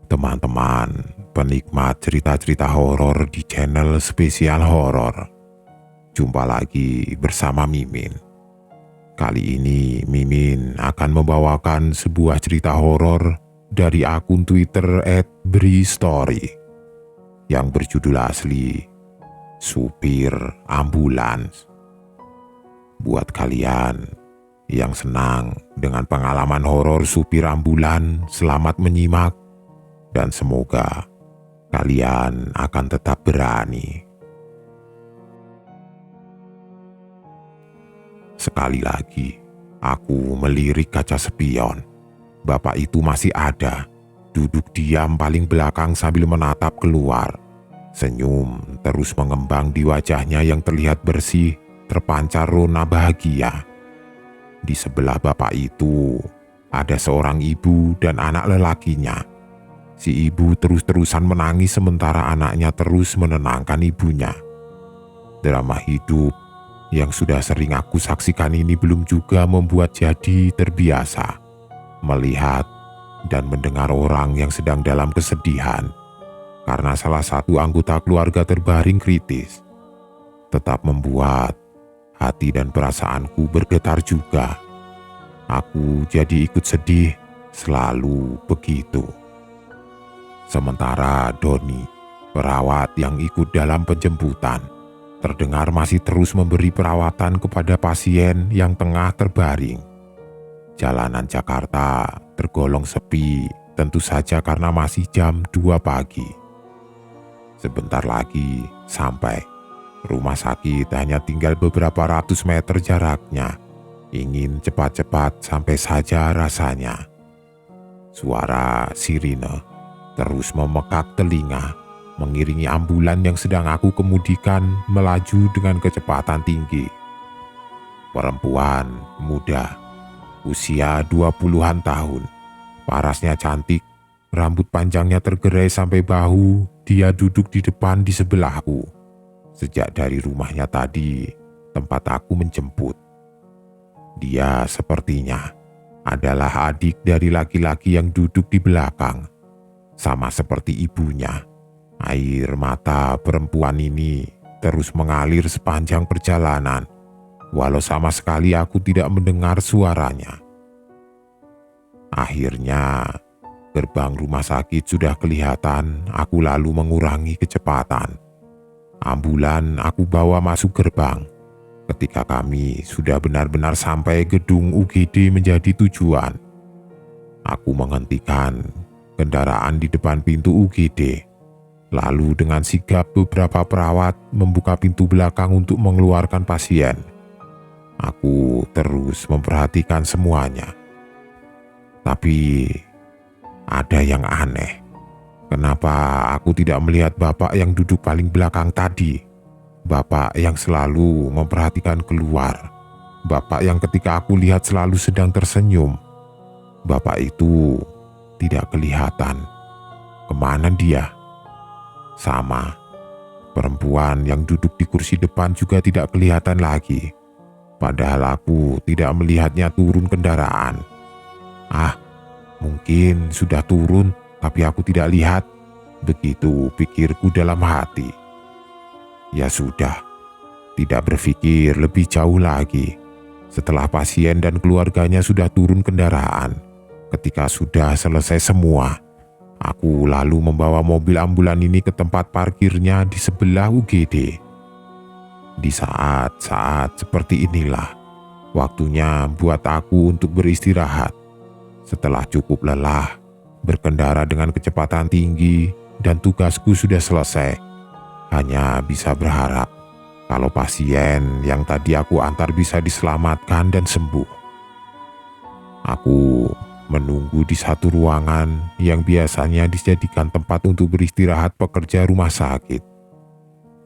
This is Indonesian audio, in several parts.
teman-teman penikmat cerita-cerita horor di channel spesial horor. Jumpa lagi bersama Mimin. Kali ini Mimin akan membawakan sebuah cerita horor dari akun Twitter @bristory yang berjudul asli Supir Ambulans. Buat kalian yang senang dengan pengalaman horor supir ambulan, selamat menyimak dan semoga kalian akan tetap berani. Sekali lagi, aku melirik kaca spion. Bapak itu masih ada, duduk diam paling belakang sambil menatap keluar. Senyum terus mengembang di wajahnya yang terlihat bersih, terpancar rona bahagia. Di sebelah bapak itu, ada seorang ibu dan anak lelakinya. Si ibu terus-terusan menangis sementara anaknya terus menenangkan ibunya. Drama hidup yang sudah sering aku saksikan ini belum juga membuat jadi terbiasa melihat dan mendengar orang yang sedang dalam kesedihan karena salah satu anggota keluarga terbaring kritis. Tetap membuat hati dan perasaanku bergetar juga. Aku jadi ikut sedih, selalu begitu. Sementara Doni, perawat yang ikut dalam penjemputan, terdengar masih terus memberi perawatan kepada pasien yang tengah terbaring. Jalanan Jakarta tergolong sepi, tentu saja karena masih jam 2 pagi. Sebentar lagi sampai. Rumah sakit hanya tinggal beberapa ratus meter jaraknya. Ingin cepat-cepat sampai saja rasanya. Suara sirine terus memekak telinga, mengiringi ambulan yang sedang aku kemudikan melaju dengan kecepatan tinggi. Perempuan muda, usia 20-an tahun, parasnya cantik, rambut panjangnya tergerai sampai bahu, dia duduk di depan di sebelahku. Sejak dari rumahnya tadi, tempat aku menjemput. Dia sepertinya adalah adik dari laki-laki yang duduk di belakang. Sama seperti ibunya, air mata perempuan ini terus mengalir sepanjang perjalanan, walau sama sekali aku tidak mendengar suaranya. Akhirnya, gerbang rumah sakit sudah kelihatan, aku lalu mengurangi kecepatan. Ambulan aku bawa masuk gerbang. Ketika kami sudah benar-benar sampai gedung UGD menjadi tujuan, aku menghentikan kendaraan di depan pintu UGD. Lalu dengan sigap beberapa perawat membuka pintu belakang untuk mengeluarkan pasien. Aku terus memperhatikan semuanya. Tapi ada yang aneh. Kenapa aku tidak melihat bapak yang duduk paling belakang tadi? Bapak yang selalu memperhatikan keluar. Bapak yang ketika aku lihat selalu sedang tersenyum. Bapak itu tidak kelihatan. Kemana dia? Sama. Perempuan yang duduk di kursi depan juga tidak kelihatan lagi. Padahal aku tidak melihatnya turun kendaraan. Mungkin sudah turun, tapi aku tidak lihat. Begitu pikirku dalam hati. Ya sudah, tidak berpikir lebih jauh lagi. Setelah pasien dan keluarganya sudah turun kendaraan, ketika sudah selesai semua, aku lalu membawa mobil ambulan ini ke tempat parkirnya di sebelah UGD. Di saat-saat seperti inilah, waktunya buat aku untuk beristirahat. Setelah cukup lelah, berkendara dengan kecepatan tinggi dan tugasku sudah selesai. Hanya bisa berharap kalau pasien yang tadi aku antar bisa diselamatkan dan sembuh. Aku menunggu di satu ruangan yang biasanya dijadikan tempat untuk beristirahat pekerja rumah sakit.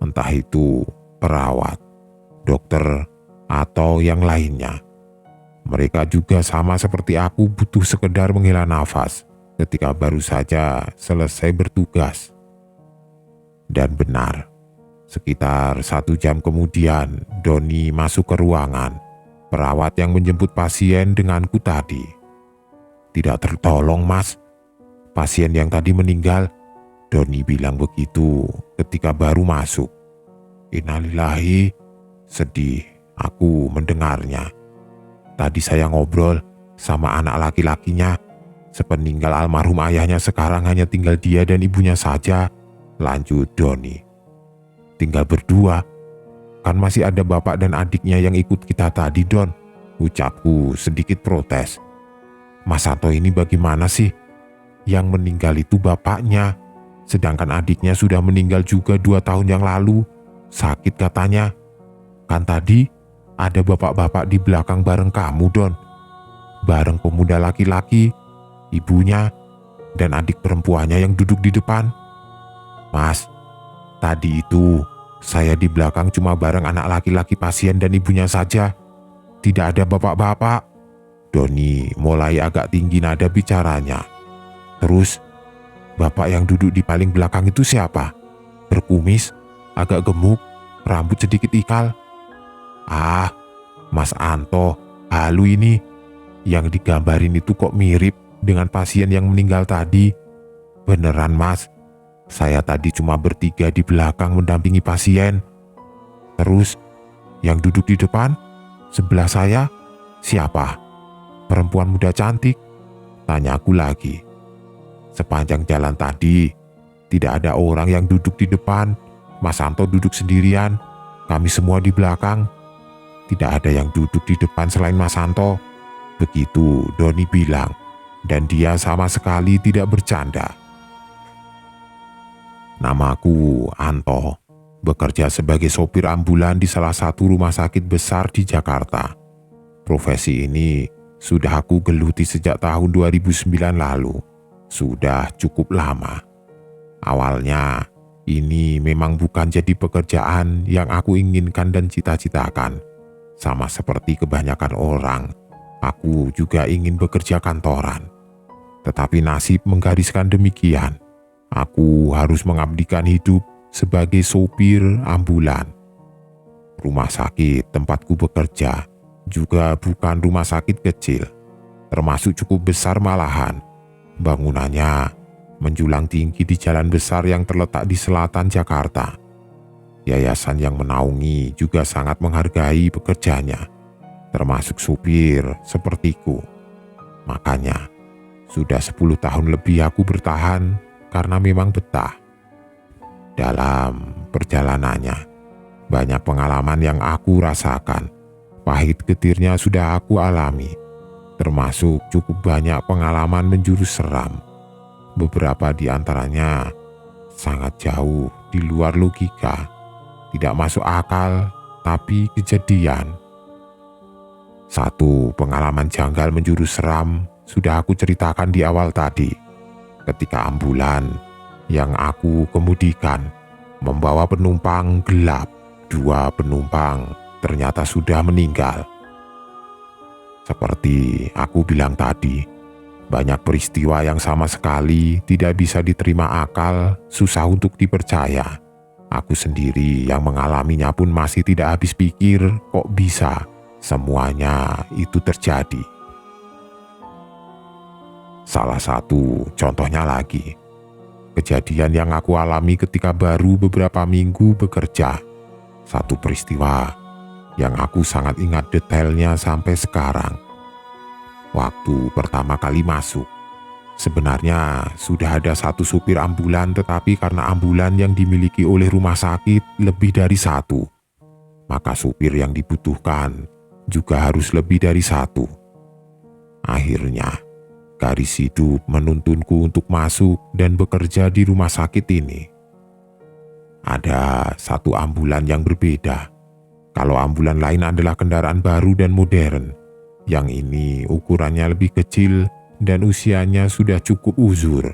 Entah itu perawat, dokter, atau yang lainnya. Mereka juga sama seperti aku butuh sekedar menghela nafas ketika baru saja selesai bertugas. Dan benar, sekitar 1 jam kemudian Doni masuk ke ruangan. Perawat yang menjemput pasien denganku tadi. Tidak tertolong, Mas. pasien yang tadi meninggal. Doni bilang begitu ketika baru masuk. Innalillahi, sedih aku mendengarnya. Tadi saya ngobrol sama anak laki-lakinya. Sepeninggal almarhum ayahnya sekarang hanya tinggal dia dan ibunya saja, lanjut Doni. Tinggal berdua? Kan masih ada bapak dan adiknya yang ikut kita tadi, Don, ucapku sedikit protes. Mas Santo ini bagaimana sih? Yang meninggal itu bapaknya, sedangkan adiknya sudah meninggal juga 2 tahun yang lalu. Sakit katanya. Kan tadi ada bapak-bapak di belakang bareng kamu, Don. Bareng pemuda laki-laki, ibunya, dan adik perempuannya yang duduk di depan. Mas, tadi itu saya di belakang cuma bareng anak laki-laki pasien dan ibunya saja. Tidak ada bapak-bapak. Doni mulai agak tinggi nada bicaranya. Terus, bapak yang duduk di paling belakang itu siapa? Berkumis, agak gemuk, rambut sedikit ikal. Ah, Mas Anto, halu ini. Yang digambarin itu kok mirip dengan pasien yang meninggal tadi. Beneran, Mas. Saya tadi cuma bertiga di belakang mendampingi pasien. Terus, yang duduk di depan, sebelah saya, siapa? Perempuan muda cantik? Tanyaku lagi. Sepanjang jalan tadi, tidak ada orang yang duduk di depan. Mas Santo duduk sendirian. Kami semua di belakang. Tidak ada yang duduk di depan selain Mas Santo. Begitu Doni bilang. Dan dia sama sekali tidak bercanda. Namaku Anto. Bekerja sebagai sopir ambulan di salah satu rumah sakit besar di Jakarta. Profesi ini sudah aku geluti sejak tahun 2009 lalu. Sudah cukup lama. Awalnya, ini memang bukan jadi pekerjaan yang aku inginkan dan cita-citakan. Sama seperti kebanyakan orang, aku juga ingin bekerja kantoran. Tetapi nasib menggariskan demikian. Aku harus mengabdikan hidup sebagai sopir ambulan. Rumah sakit tempatku bekerja juga bukan rumah sakit kecil, termasuk cukup besar malahan. Bangunannya menjulang tinggi di jalan besar yang terletak di selatan Jakarta. Yayasan yang menaungi juga sangat menghargai pekerjanya, termasuk supir sepertiku. Makanya, sudah 10 tahun lebih aku bertahan karena memang betah. Dalam perjalanannya, banyak pengalaman yang aku rasakan. Pahit getirnya sudah aku alami, termasuk cukup banyak pengalaman menjurus seram. Beberapa di antaranya sangat jauh di luar logika, tidak masuk akal, tapi kejadian. Satu pengalaman janggal menjurus seram sudah aku ceritakan di awal tadi. Ketika ambulan yang aku kemudikan membawa penumpang gelap, 2 penumpang ternyata sudah meninggal. Seperti aku bilang tadi, banyak peristiwa yang sama sekali tidak bisa diterima akal, susah untuk dipercaya. Aku sendiri yang mengalaminya pun masih tidak habis pikir kok bisa semuanya itu terjadi. Salah satu contohnya lagi, kejadian yang aku alami ketika baru beberapa minggu bekerja. Satu peristiwa yang aku sangat ingat detailnya sampai sekarang. Waktu pertama kali masuk, sebenarnya sudah ada 1 supir ambulan, tetapi karena ambulan yang dimiliki oleh rumah sakit lebih dari 1, maka supir yang dibutuhkan juga harus lebih dari 1. Akhirnya, garis hidup menuntunku untuk masuk dan bekerja di rumah sakit ini. Ada 1 ambulan yang berbeda. Kalau ambulan lain adalah kendaraan baru dan modern, yang ini ukurannya lebih kecil dan usianya sudah cukup uzur.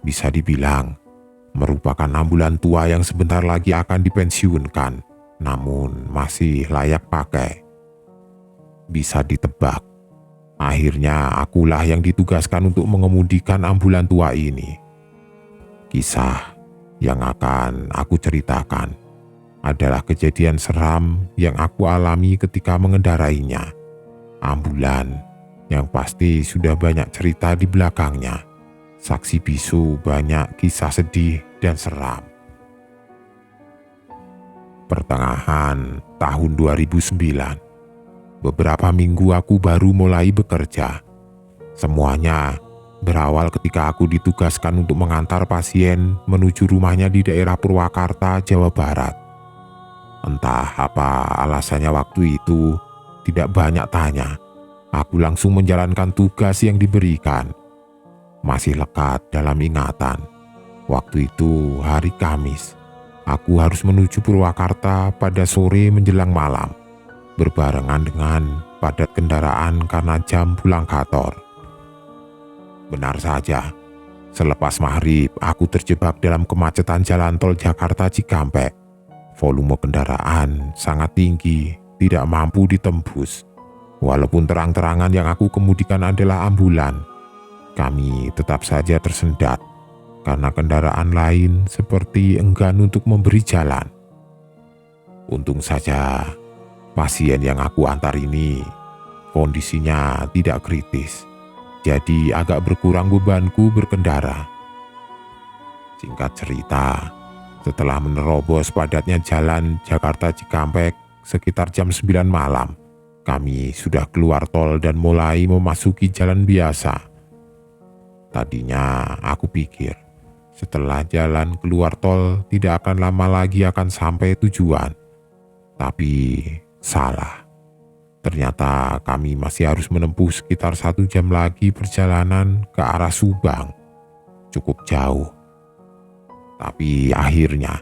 Bisa dibilang, merupakan ambulan tua yang sebentar lagi akan dipensiunkan, namun masih layak pakai. Bisa ditebak, akhirnya akulah yang ditugaskan untuk mengemudikan ambulan tua ini. Kisah yang akan aku ceritakan adalah kejadian seram yang aku alami ketika mengendarainya. Ambulan yang pasti sudah banyak cerita di belakangnya. saksi bisu banyak kisah sedih dan seram. Pertengahan tahun 2009, beberapa minggu aku baru mulai bekerja. Semuanya berawal ketika aku ditugaskan untuk mengantar pasien menuju rumahnya di daerah Purwakarta, Jawa Barat. Entah apa alasannya waktu itu, tidak banyak tanya. Aku langsung menjalankan tugas yang diberikan. Masih lekat dalam ingatan. Waktu itu hari Kamis. Aku harus menuju Purwakarta pada sore menjelang malam. Berbarengan dengan padat kendaraan karena jam pulang kantor. Benar saja, selepas maghrib aku terjebak dalam kemacetan jalan tol Jakarta Cikampek. Volume kendaraan sangat tinggi, tidak mampu ditembus. Walaupun terang-terangan yang aku kemudikan adalah ambulan, kami tetap saja tersendat karena kendaraan lain seperti enggan untuk memberi jalan. Untung saja pasien yang aku antar ini kondisinya tidak kritis. Jadi agak berkurang bebanku berkendara. Singkat cerita, setelah menerobos padatnya jalan Jakarta Cikampek sekitar jam 9 malam, kami sudah keluar tol dan mulai memasuki jalan biasa. Tadinya aku pikir, setelah jalan keluar tol tidak akan lama lagi akan sampai tujuan. Tapi salah. Ternyata kami masih harus menempuh sekitar 1 jam lagi perjalanan ke arah Subang. Cukup jauh. Tapi akhirnya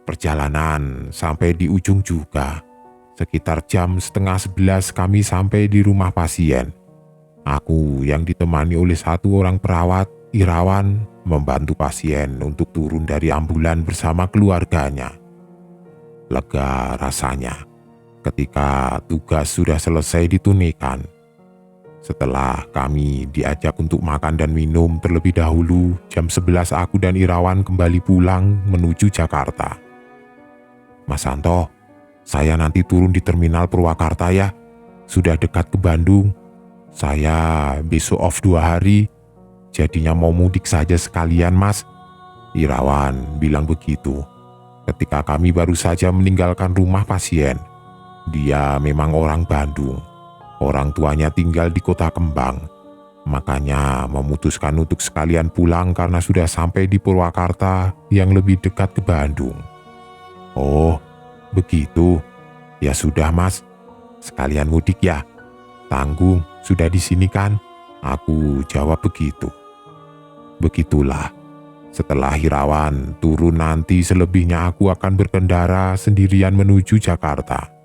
perjalanan sampai di ujung juga. Sekitar jam setengah 11 kami sampai di rumah pasien. Aku yang ditemani oleh 1 orang perawat, Irawan, membantu pasien untuk turun dari ambulan bersama keluarganya. Lega rasanya ketika tugas sudah selesai ditunaikan. Setelah kami diajak untuk makan dan minum terlebih dahulu, jam 11 aku dan Irawan kembali pulang menuju Jakarta. Mas Santo, saya nanti turun di terminal Purwakarta ya. Sudah dekat ke Bandung. Saya besok off 2 hari. Jadinya mau mudik saja sekalian, Mas. Irawan bilang begitu ketika kami baru saja meninggalkan rumah pasien. Dia memang orang Bandung. Orang tuanya tinggal di Kota Kembang. Makanya memutuskan untuk sekalian pulang karena sudah sampai di Purwakarta yang lebih dekat ke Bandung. Oh, begitu. Ya sudah, Mas. Sekalian mudik ya. Tanggung, sudah di sini kan? Aku jawab begitu. Begitulah. Setelah Irawan turun nanti selebihnya aku akan berkendara sendirian menuju Jakarta.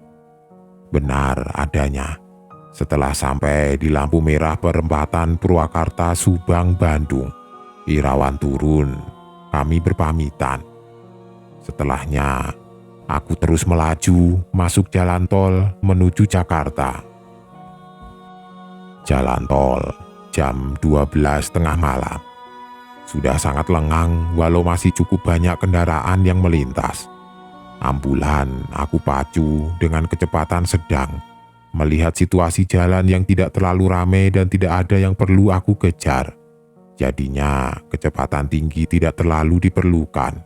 Benar adanya. Setelah sampai di lampu merah perempatan Purwakarta Subang Bandung, Irawan turun, kami berpamitan. Setelahnya, aku terus melaju masuk jalan tol menuju Jakarta. Jalan tol jam 12 tengah malam. Sudah sangat lengang walau masih cukup banyak kendaraan yang melintas. Ambulan aku pacu dengan kecepatan sedang, melihat situasi jalan yang tidak terlalu ramai dan tidak ada yang perlu aku kejar. Jadinya kecepatan tinggi tidak terlalu diperlukan.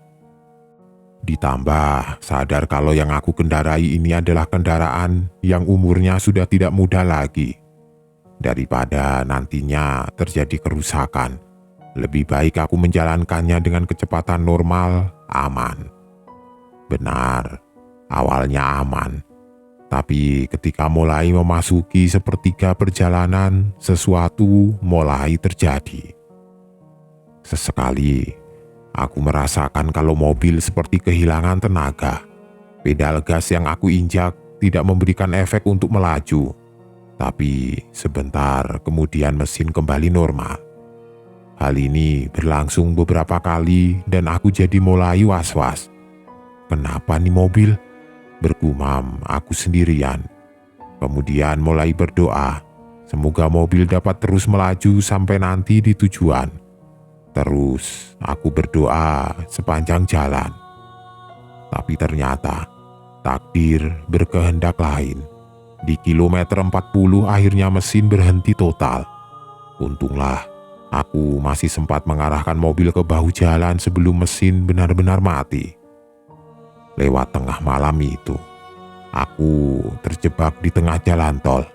Ditambah sadar kalau yang aku kendarai ini adalah kendaraan yang umurnya sudah tidak muda lagi. Daripada nantinya terjadi kerusakan, lebih baik aku menjalankannya dengan kecepatan normal, aman. Benar, awalnya aman. Tapi ketika mulai memasuki sepertiga perjalanan, sesuatu mulai terjadi. Sesekali, aku merasakan kalau mobil seperti kehilangan tenaga. Pedal gas yang aku injak tidak memberikan efek untuk melaju. Tapi sebentar kemudian mesin kembali normal. Hal ini berlangsung beberapa kali dan aku jadi mulai was-was. Kenapa nih mobil? Bergumam aku sendirian. Kemudian mulai berdoa, semoga mobil dapat terus melaju sampai nanti di tujuan. Terus aku berdoa sepanjang jalan. Tapi ternyata takdir berkehendak lain. Di kilometer 40 akhirnya mesin berhenti total. Untunglah Aku masih sempat mengarahkan mobil ke bahu jalan sebelum mesin benar-benar mati. Lewat tengah malam itu, aku terjebak di tengah jalan tol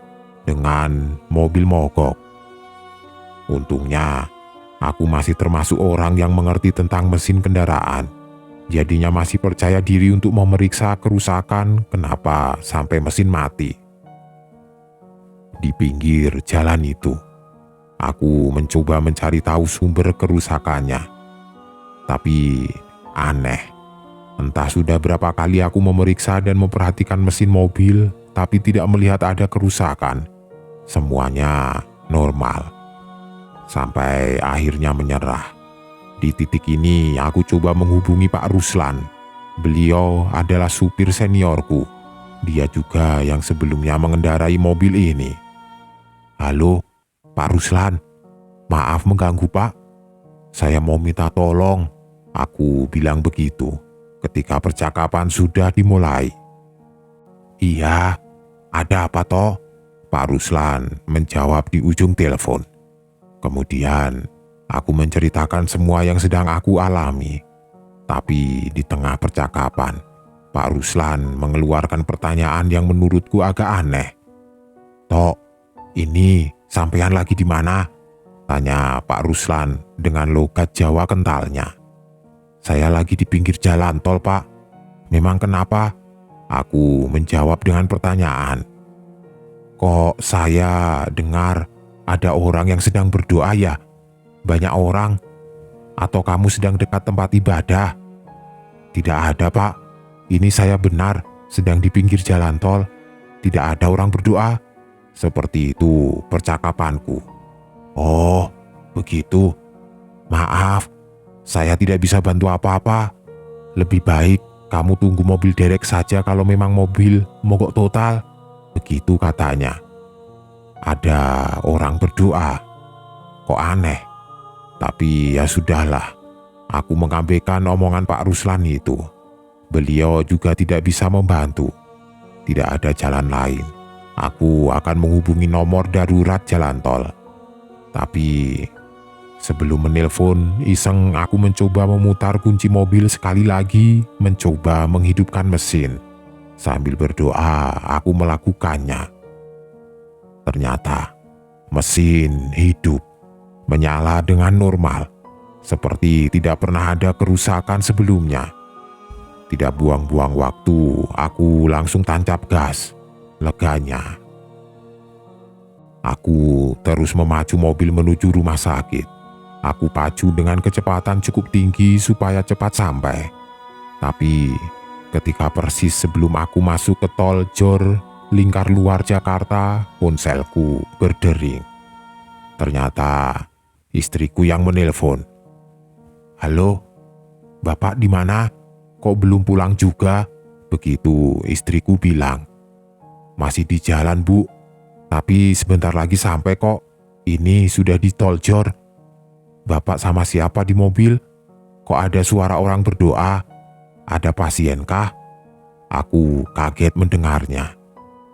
dengan mobil mogok. Untungnya, aku masih termasuk orang yang mengerti tentang mesin kendaraan. Jadinya masih percaya diri untuk memeriksa kerusakan kenapa sampai mesin mati. Di pinggir jalan itu, aku mencoba mencari tahu sumber kerusakannya. Tapi aneh, entah sudah berapa kali aku memeriksa dan memperhatikan mesin mobil, tapi tidak melihat ada kerusakan. Semuanya normal. Sampai akhirnya menyerah. Di titik ini aku coba menghubungi Pak Ruslan. Beliau adalah supir seniorku. Dia juga yang sebelumnya mengendarai mobil ini. "Halo, Pak Ruslan. Maaf mengganggu, Pak. Saya mau minta tolong," aku bilang begitu ketika percakapan sudah dimulai. "Iya, ada apa toh?" Pak Ruslan menjawab di ujung telepon. Kemudian aku menceritakan semua yang sedang aku alami. Tapi di tengah percakapan, Pak Ruslan mengeluarkan pertanyaan yang menurutku agak aneh. "Tok, ini sampean lagi di mana?" tanya Pak Ruslan dengan logat Jawa kentalnya. "Saya lagi di pinggir jalan tol, Pak." "Memang kenapa?" Aku menjawab dengan pertanyaan. "Kok saya dengar ada orang yang sedang berdoa ya? Banyak orang? Atau kamu sedang dekat tempat ibadah?" "Tidak ada, Pak. Ini saya benar sedang di pinggir jalan tol. Tidak ada orang berdoa." Seperti itu percakapanku. "Oh, begitu. Maaf, saya tidak bisa bantu apa-apa. Lebih baik kamu tunggu mobil derek saja kalau memang mobil mogok total." Begitu katanya. Ada orang berdoa. Kok aneh? Tapi ya sudahlah. Aku mengabaikan omongan Pak Ruslan itu. Beliau juga tidak bisa membantu. Tidak ada jalan lain. Aku akan menghubungi nomor darurat jalan tol. Tapi sebelum menelpon, iseng aku mencoba memutar kunci mobil sekali lagi, mencoba menghidupkan mesin. Sambil berdoa, aku melakukannya. Ternyata mesin hidup, menyala dengan normal, seperti tidak pernah ada kerusakan sebelumnya. Tidak buang-buang waktu, aku langsung tancap gas. Leganya. Aku terus memacu mobil menuju rumah sakit. Aku pacu dengan kecepatan cukup tinggi supaya cepat sampai. Tapi ketika persis sebelum aku masuk ke tol Jor Lingkar Luar Jakarta, ponselku berdering. Ternyata istriku yang menelpon. "Halo, Bapak di mana? Kok belum pulang juga?" Begitu istriku bilang. "Masih di jalan, Bu. Tapi sebentar lagi sampai kok. Ini sudah di tol Jor." "Bapak sama siapa di mobil? Kok ada suara orang berdoa? Ada pasienkah?" Aku kaget mendengarnya.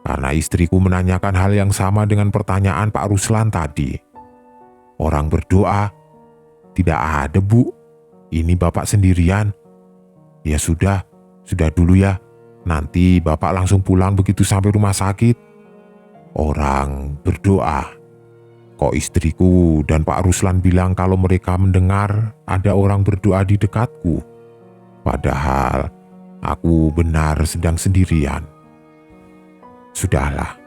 Karena istriku menanyakan hal yang sama dengan pertanyaan Pak Ruslan tadi. "Orang berdoa?" "Tidak ada, Bu. Ini Bapak sendirian." "Ya sudah dulu ya. Nanti Bapak langsung pulang begitu sampai rumah sakit." Orang berdoa. Kok istriku dan Pak Ruslan bilang kalau mereka mendengar ada orang berdoa di dekatku? Padahal aku benar sedang sendirian. Sudahlah,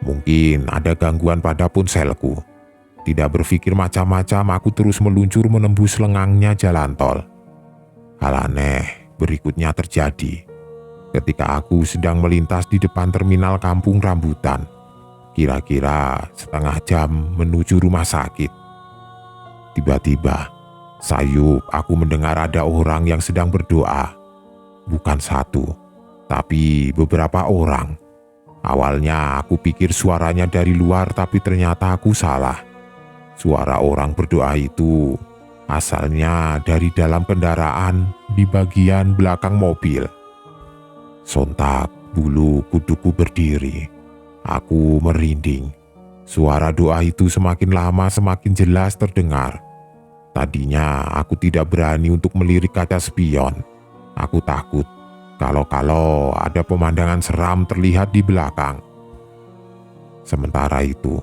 mungkin ada gangguan pada ponselku. Tidak berpikir macam-macam, aku terus meluncur menembus lengangnya jalan tol. Hal aneh berikutnya terjadi. Ketika aku sedang melintas di depan terminal Kampung Rambutan, kira-kira setengah jam menuju rumah sakit. Tiba-tiba, sayup aku mendengar ada orang yang sedang berdoa. Bukan satu, tapi beberapa orang. Awalnya aku pikir suaranya dari luar, tapi ternyata aku salah. Suara orang berdoa itu asalnya dari dalam kendaraan di bagian belakang mobil. Sontak bulu kuduku berdiri. Aku merinding. Suara doa itu semakin lama semakin jelas terdengar. Tadinya aku tidak berani untuk melirik kaca spion. Aku takut kalau ada pemandangan seram terlihat di belakang. Sementara itu,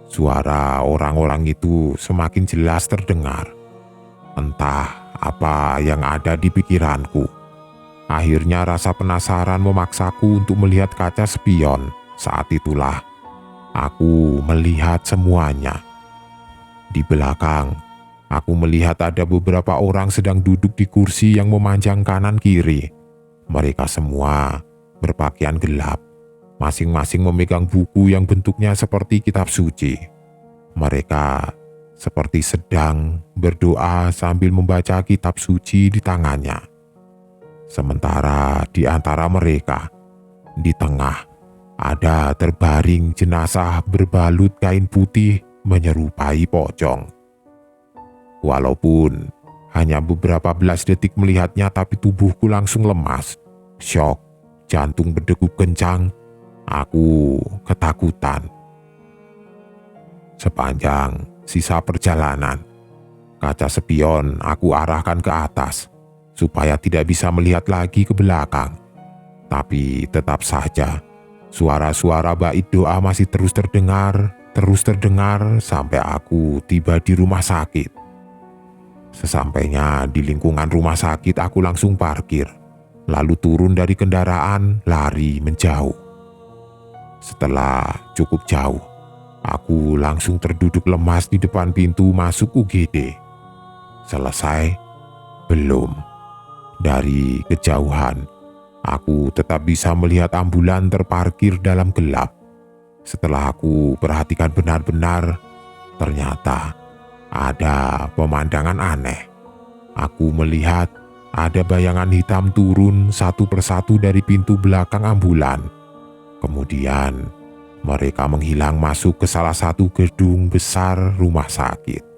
suara orang-orang itu semakin jelas terdengar. Entah apa yang ada di pikiranku. Akhirnya rasa penasaran memaksaku untuk melihat kaca spion. Saat itulah aku melihat semuanya. Di belakang, aku melihat ada beberapa orang sedang duduk di kursi yang memanjang kanan kiri. Mereka semua berpakaian gelap, masing-masing memegang buku yang bentuknya seperti kitab suci. Mereka seperti sedang berdoa sambil membaca kitab suci di tangannya. Sementara di antara mereka, di tengah, ada terbaring jenazah berbalut kain putih menyerupai pocong. Walaupun hanya beberapa belas detik melihatnya, tapi tubuhku langsung lemas, syok, jantung berdegup kencang, aku ketakutan. Sepanjang sisa perjalanan, kaca spion aku arahkan ke atas, supaya tidak bisa melihat lagi ke belakang. Tapi tetap saja, suara-suara bait doa masih terus terdengar sampai aku tiba di rumah sakit. Sesampainya di lingkungan rumah sakit, aku langsung parkir, lalu turun dari kendaraan, lari menjauh. Setelah cukup jauh, aku langsung terduduk lemas di depan pintu masuk UGD. Selesai? Belum. Dari kejauhan, aku tetap bisa melihat ambulan terparkir dalam gelap. Setelah aku perhatikan benar-benar, ternyata ada pemandangan aneh. Aku melihat ada bayangan hitam turun satu persatu dari pintu belakang ambulan. Kemudian mereka menghilang masuk ke salah satu gedung besar rumah sakit.